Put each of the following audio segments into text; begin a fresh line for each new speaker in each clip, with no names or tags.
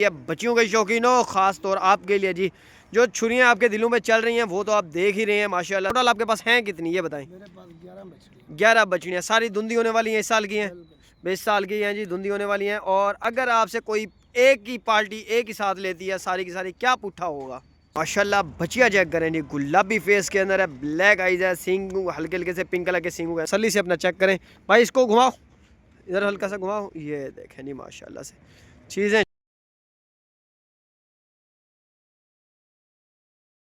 ये बच्चियों के शौकीन हो, ख़ास तौर आपके लिए जी। जो छुरियाँ आपके दिलों में चल रही हैं वो तो आप देख ही रहे हैं माशाल्लाह। टोटल आपके पास हैं कितनी ये बताएं?
मेरे पास
11 बछड़ियाँ। सारी धुंधी होने वाली हैं, इस साल की हैं, 20 साल की हैं जी, धुंधी होने वाली हैं। और अगर आपसे कोई एक ही पार्टी एक ही साथ लेती है सारी की सारी, क्या पुट्ठा होगा? माशाल्लाह बचिया चेक करें जी, गुलाबी फेस के अंदर है, ब्लैक आइज है, सींग हल्के हल्के से पिंक कलर के सींग है। सली से अपना चेक करें भाई, इसको घुमाओ इधर, हल्का सा घुमाओ, ये देखें जी माशाल्लाह से चीज़ें।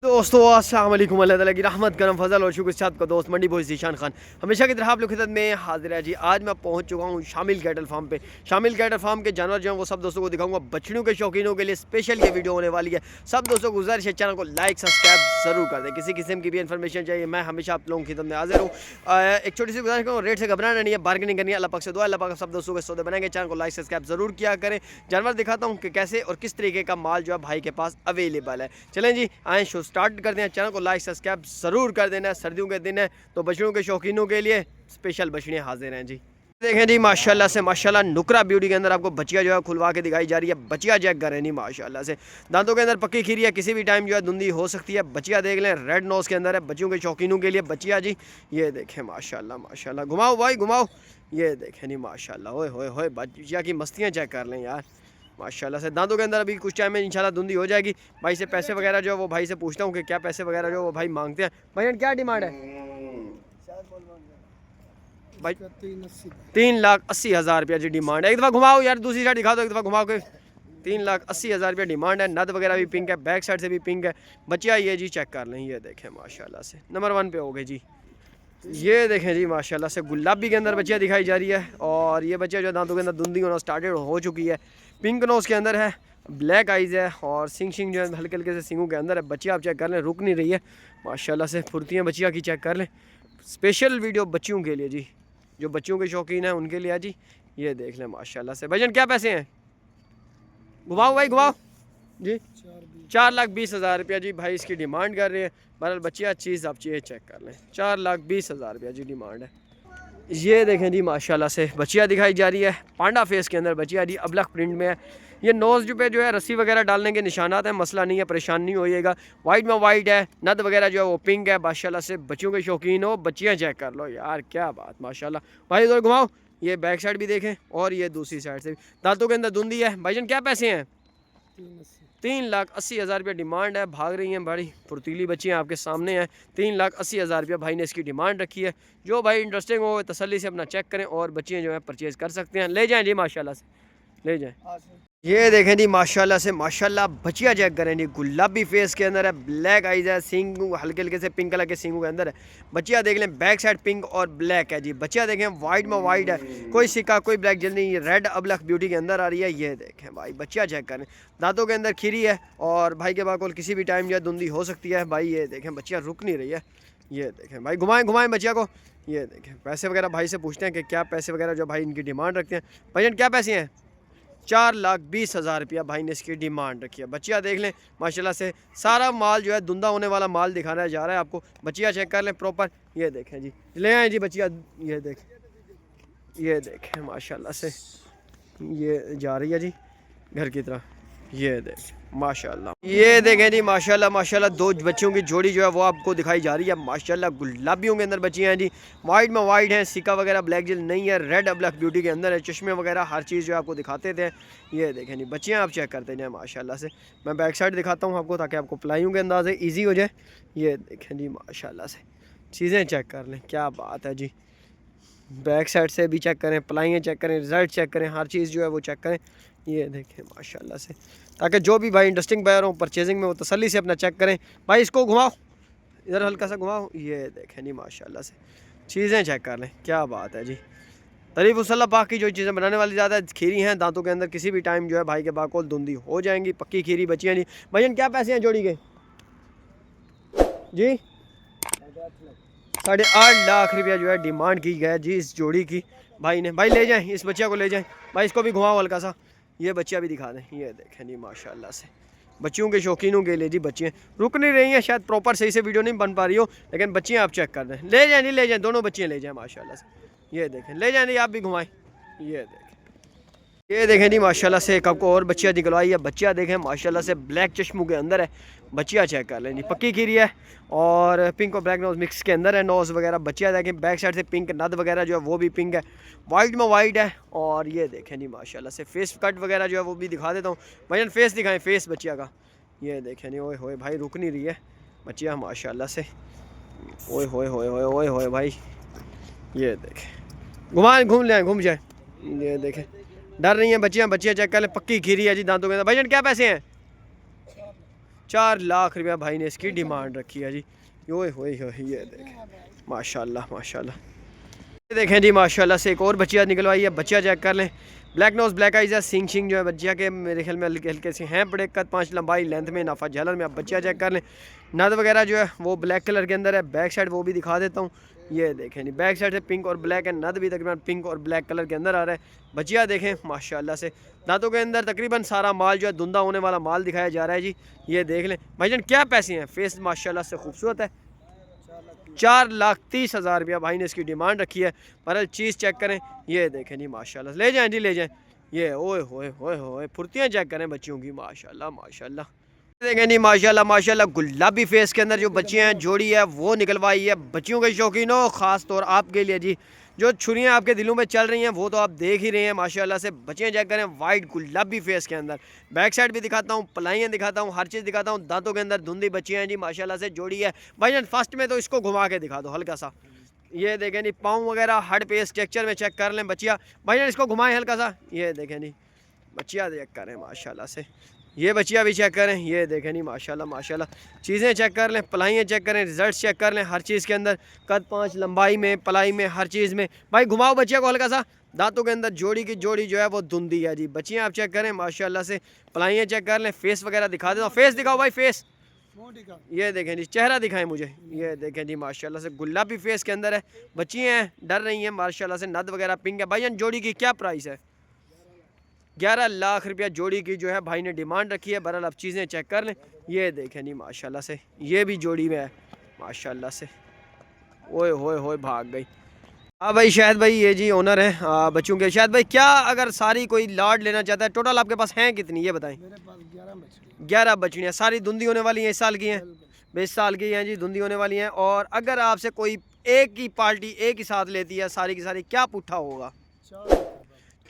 दोस्तों अस्सलाम वालेकुम, अल्लाह ताला की रहमत करम फजल और शुक्र साथ का दोस्त मंडी बॉय ज़ीशान खान हमेशा की तरह आप लोग खिदमत में हाजिर है जी। आज मैं पहुंच चुका हूं शामिल कैटल फार्म पे। शामिल कैटल फार्म के जानवर जो हैं वो सब दोस्तों को दिखाऊंगा। बछड़ियों के शौकीनों के लिए स्पेशल ये वीडियो होने वाली है। सब दोस्तों को गुजारिश है चैनल को लाइक सब्सक्राइब ज़रूर कर दें। किसी किस्म की भी इन्फॉर्मेशन चाहिए मैं हमेशा आप लोगों की खिदमत में हाजिर हूँ। एक छोटी सी गुजारिश करूँ, रेट से घबराना नहीं है, बार्गेनिंग करनी है, अल्लाह पाक से दुआ, अल्लाह पाक सब दोस्तों के सौदे बनाएंगे। चैनल को लाइक सब्सक्राइब ज़रूर किया करें। जानवर दिखाता हूँ कि कैसे और किस तरीके का माल जो है भाई के पास अवेलेबल है। चलें जी आए शो स्टार्ट करते हैं। चैनल को लाइक सब्सक्राइब ज़रूर कर देना। सर्दियों के दिन है तो बछड़ों के शौकीनों के लिए स्पेशल बछड़ियाँ हाजिर हैं जी। देखें जी माशाल्लाह से माशाल्लाह नुकरा ब्यूटी के अंदर आपको बचिया जो है खुलवा के दिखाई जा रही है। बचिया चेक करें नहीं माशाल्लाह से, दांतों के अंदर पक्की खीरी है, किसी भी टाइम जो है धुंधी हो सकती है। बचिया देख लें, रेड नोज के अंदर है, बच्चियों के शौकीनों के लिए बचिया जी। ये देखें माशाल्लाह माशाल्लाह, घुमाओ भाई घुमाओ, ये देखें नहीं माशाल्लाह, ओए होए होए बचिया की मस्तियाँ चेक कर लें यार माशाल्लाह से। दांतों के अंदर अभी कुछ टाइम में इंशाल्लाह धुंधी हो जाएगी। भाई से पैसे वगैरह जो है वो भाई से पूछता हूँ कि क्या पैसे वगैरह जो वो भाई मांगते हैं। भाई क्या डिमांड है भाई? 3,80,000 रुपया जी डिमांड है। एक दफ़ा घुमाओ यार, दूसरी साइड दिखा दो एक दफ़ा घुमाओ के। 3,80,000 रुपया डिमांड है। नद वगैरह भी पिंक है, बैक साइड से भी पिंक है। बच्चिया ये जी चेक कर लें, ये देखें माशाल्लाह से नंबर 1 पे हो गए जी। ये देखें जी माशाल्लाह से गुलाबी के अंदर बच्चिया दिखाई जा रही है। और ये बच्चिया जो दांतों के अंदर धुंधी होना स्टार्टेड हो चुकी है। पिंक नोज के अंदर है, ब्लैक आइज़ है और सिंग जो है हल्के हल्के से सिंगों के अंदर है। बच्चिया आप चेक कर लें, रुक नहीं रही है माशाल्लाह से। फुर्तियाँ बच्चिया की चेक कर लें। स्पेशल वीडियो बच्चियों के लिए जी, जो बच्चियों के शौकीन हैं उनके लिए जी। ये देख लें माशाल्लाह से। भजन क्या पैसे हैं? घुमाओ भाई घुमाओ जी। 4,20,000 रुपया जी भाई इसकी डिमांड कर रहे हैं। बहरहाल बच्चिया चीज़ आप चीज़ चेक कर लें, 4,20,000 रुपया जी डिमांड है। ये देखें जी माशाल्लाह से बच्चिया दिखाई जा रही है। पांडा फेस के अंदर बच्चिया जी, अबलख प्रिंट में है। ये नोज़ पे जो है रस्सी वगैरह डालने के निशानात हैं, मसला नहीं है, परेशान नहीं होइएगा। वाइट में वाइट है, नद वगैरह जो है वो पिंक है माशाल्लाह से। बच्चियों के शौकीन हो, बच्चियाँ चेक कर लो यार, क्या बात माशाल्लाह। भाई इधर घुमाओ, ये बैक साइड भी देखें और ये दूसरी साइड से भी। दांतों के अंदर धुंधी है। भाईजान क्या पैसे हैं? 3,80,000 रुपया डिमांड है। भाग रही हैं बड़ी फुर्तीली बच्चियाँ आपके सामने हैं। 3,80,000 रुपया भाई ने इसकी डिमांड रखी है। जो भाई इंटरेस्टिंग हो तसल्ली से अपना चेक करें और बच्चियाँ जो है परचेज़ कर सकते हैं। ले जाएँ जी माशाल्लाह से, ले जाएँ। ये देखें जी माशाल्लाह से माशाल्लाह बचिया चेक करें जी, गुलाबी फेस के अंदर है, ब्लैक आइज़ है, सींग हल्के हल्के से पिंक कलर के सींगों के अंदर है। बचिया देख लें, बैक साइड पिंक और ब्लैक है जी। बचिया देखें वाइट में वाइट है, कोई सिक्का कोई ब्लैक जल नहीं, रेड अबलख ब्यूटी के अंदर आ रही है। ये देखें भाई बचिया चेक करें, दांतों के अंदर खीरी है और भाई के बाकोल किसी भी टाइम जो है धुंधी हो सकती है भाई। ये देखें बचिया रुक नहीं रही है। ये देखें भाई घुमाएँ घुमाएँ बचिया को। ये देखें पैसे वगैरह भाई से पूछते हैं कि क्या पैसे वगैरह जो भाई इनकी डिमांड रखते हैं। भाई क्या पैसे हैं? 4,20,000 रुपया भाई ने इसकी डिमांड रखी है। बच्चिया देख लें माशाल्लाह से, सारा माल जो है धुंधा होने वाला माल दिखाना जा रहा है आपको। बच्चिया चेक कर लें प्रॉपर। ये देखें जी, ले आए जी बच्चिया। ये देखें माशाल्लाह से, ये जा रही है जी घर की तरफ। ये देखें माशाल्लाह, ये देखें जी माशाल्लाह माशाल्लाह, दो बच्चियों की जोड़ी जो है वो आपको दिखाई जा रही है माशाल्लाह। गुलाबियों के अंदर बच्चियाँ हैं जी, वाइट में वाइट हैं, सिक्का वगैरह ब्लैक जेल नहीं है, रेड ब्लैक ब्यूटी के अंदर है, चश्मे वगैरह हर चीज़ जो आपको दिखाते थे। ये देखें जी बच्चियाँ आप चेक करते जाएँ माशाल्लाह से। मैं बैक साइड दिखाता हूँ आपको ताकि आपको पलाइयों के अंदाज़े ईजी हो जाए। ये देखें जी माशाल्लाह से, चीज़ें चेक कर लें, क्या बात है जी। बैक साइड से भी चेक करें, पलाइयाँ चेक करें, रिजल्ट चेक करें, हर चीज़ जो है वो चेक करें। ये देखें माशाल्लाह से, ताकि जो भी भाई इंटरेस्टिंग बायर हो परचेजिंग में वो तसल्ली से अपना चेक करें। भाई इसको घुमाओ इधर, हल्का सा घुमाओ। ये देखें जी माशाल्लाह से, चीज़ें चेक कर लें, क्या बात है जी। तारीफ़ उस अल्लाह पाक की जो चीज़ें बनाने वाली ज़्यादा खीरी हैं, दांतों के अंदर किसी भी टाइम जो है भाई के बाकोल धुंधी हो जाएंगी, पक्की खीरी बच्चियाँ जी। भैया क्या पैसे हैं जोड़ी के जी? 8.5 लाख रुपया जो है डिमांड की गई जी इस जोड़ी की भाई ने। भाई ले जाएं इस बच्चिया को, ले जाएं भाई, इसको भी घुमाओ हल्का सा। ये बच्चियाँ भी दिखा दें। ये देखें जी माशाल्लाह से, बच्चियों के शौकीनों के लिए जी। बच्चियाँ रुक नहीं रही हैं, शायद प्रॉपर सही से वीडियो नहीं बन पा रही हो, लेकिन बच्चियाँ आप चेक कर दें। ले जाएं नहीं, ले जाएं, दोनों बच्चियाँ ले जाएं माशाल्लाह से। ये देखें, ले जाएं नहीं, आप भी घुमाएँ। ये देखें ये देखें जी माशाल्लाह से एक आपको और बच्चियाँ दिखलवाई है। बच्चियाँ देखें माशाल्लाह से ब्लैक चश्मों के अंदर है। बच्चियाँ चेक कर लें जी, पक्की खीरी है और पिंक और ब्लैक नोज़ मिक्स के अंदर है। नोज़ वगैरह बच्चियाँ देखें, बैक साइड से पिंक नद वगैरह जो है वो भी पिंक है, वाइट में वाइट है। और ये देखें जी माशाल्लाह से फेस कट वगैरह जो है वो भी दिखा देता हूँ। भाईजान फेस दिखाएँ, फेस बच्चिया का। ये देखें जी, ओए होए भाई रुक नहीं रही है बच्चियाँ माशाल्लाह से। ओए होए होए होए ओए होए भाई, ये देखें घूम ले घूम जाए। ये देखें डर रही हैं बच्चियाँ, बच्चियाँ चेक कर ले, पक्की खीरी है जी दांतों के अंदर। भाईजान क्या पैसे हैं? 4 लाख रुपया भाई ने इसकी डिमांड रखी है जी। ओए होए होए, ये देखें माशाल्लाह माशाल्लाह। ये देखें जी माशाल्लाह से एक और बच्चियाँ निकलवाई है। बच्चियाँ चेक कर लें, ब्लैक नोज ब्लैक आइज है। सिंग शिंग जो है बच्चिया के मेरे ख्याल में हल्के हल्के से हैं, बड़े कद 5 लंबाई लेंथ में, नाफा झालर में। आप बच्चियाँ चेक कर लें, नद वगैरह जो है वो ब्लैक कलर के अंदर है। बैक साइड वो भी दिखा देता हूँ। ये देखें जी बैक साइड से पिंक और ब्लैक है, नद भी तकरीबन पिंक और ब्लैक कलर के अंदर आ रहा है। बच्चियाँ देखें माशाल्लाह से, दांतों के अंदर तकरीबन सारा माल जो है धुंधा होने वाला माल दिखाया जा रहा है जी। ये देख लें भाईजान क्या पैसे हैं? फेस माशाल्लाह से खूबसूरत है। 4,30,000 रुपया भाई ने इसकी डिमांड रखी है। पर चीज़ चेक करें, ये देखें जी माशाल्लाह, ले जाएं जी ले जाएं। ये ओए होए होए होए फुर्तियाँ चेक करें बच्चियों की माशाल्लाह माशाल्लाह। देखें जी माशाल्लाह माशाल्लाह, गुलाबी फेस के अंदर जो बच्चियाँ हैं जोड़ी है वो निकलवाई है। बच्चियों के शौकीनों ख़ास तौर आपके लिए जी, जो छुरियाँ आपके दिलों में चल रही हैं वो तो आप देख ही रहे हैं माशाल्लाह से। बच्चियाँ चेक करें वाइट गुलाबी फेस के अंदर, बैक साइड भी दिखाता हूँ, पलाइयाँ दिखाता हूँ, हर चीज़ दिखाता हूँ। दांतों के अंदर धुंधी बच्चियाँ हैं जी माशाल्लाह से, जोड़ी है। भाईजान फर्स्ट में तो इसको घुमा के दिखा दो हल्का सा। ये देखें जी पाँव वगैरह हड पे स्ट्रक्चर में चेक कर लें बच्चियाँ। भाईजान इसको घुमाएं हल्का सा। ये देखें जी बच्चियाँ चेक करें माशाल्लाह से, ये बच्चियाँ भी चेक करें। ये देखें नहीं माशाल्लाह माशाल्लाह, चीज़ें चेक कर लें, पलाइयाँ चेक करें, रिजल्ट चेक कर लें हर चीज़ के अंदर, कद 5 लंबाई में, पलाई में, हर चीज़ में। भाई घुमाओ बच्चिया को हल्का सा। दांतों के अंदर जोड़ी की जोड़ी जो है वो धुंधी है जी। बच्चियाँ आप चेक करें माशाल्लाह से, पलाइयाँ चेक कर लें, फेस वगैरह दिखा देता हूँ। फेस दिखाओ भाई, फेस ये देखें जी, चेहरा दिखाएं मुझे। ये देखें जी माशाल्लाह से गुलाबी फेस के अंदर है। बच्चियाँ हैं डर रही हैं माशाल्लाह से, नद वगैरह पिंक है। भाईजान जोड़ी की क्या प्राइस है? 11 लाख रुपया जोड़ी की जो है भाई ने डिमांड रखी है। बहरहाल आप चीज़ें चेक कर लें। ये देखें नहीं माशाल्लाह से, ये भी जोड़ी में है माशाल्लाह से। ओए होए होए भाग गई। हाँ भाई शायद भाई ये जी ओनर है बच्चों के। शायद भाई क्या अगर सारी कोई लाड लेना चाहता है, टोटल आपके पास हैं कितनी ये बताएं?
मेरे पास
11 बछड़ियाँ, सारी धुंधी होने वाली हैं, इस साल की हैं, 20 साल की हैं जी, धुंधी होने वाली हैं। और अगर आपसे कोई एक ही पार्टी एक ही साथ लेती है सारी की सारी, क्या पुट्ठा होगा?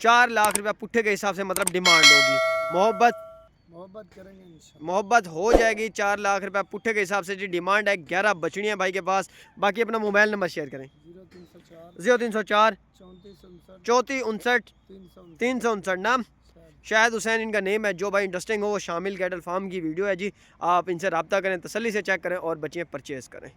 4 लाख रुपया पुट्ठे के हिसाब से मतलब डिमांड होगी। मोहब्बत करेंगे इंशाल्लाह, मोहब्बत हो जाएगी। 4 लाख रुपया पुट्ठे के हिसाब से जी डिमांड है। 11 बछड़ियाँ भाई के पास। बाकी अपना मोबाइल नंबर शेयर करें। 0304 3459 359। नाम शायद हुसैन इनका नेम है। जो भाई इंटरेस्टिंग हो वो शामिल कैटल फार्म की वीडियो है जी, आप इनसे रब्ता करें, तसल्ली से चेक करें और बच्चियाँ परचेज़ करें।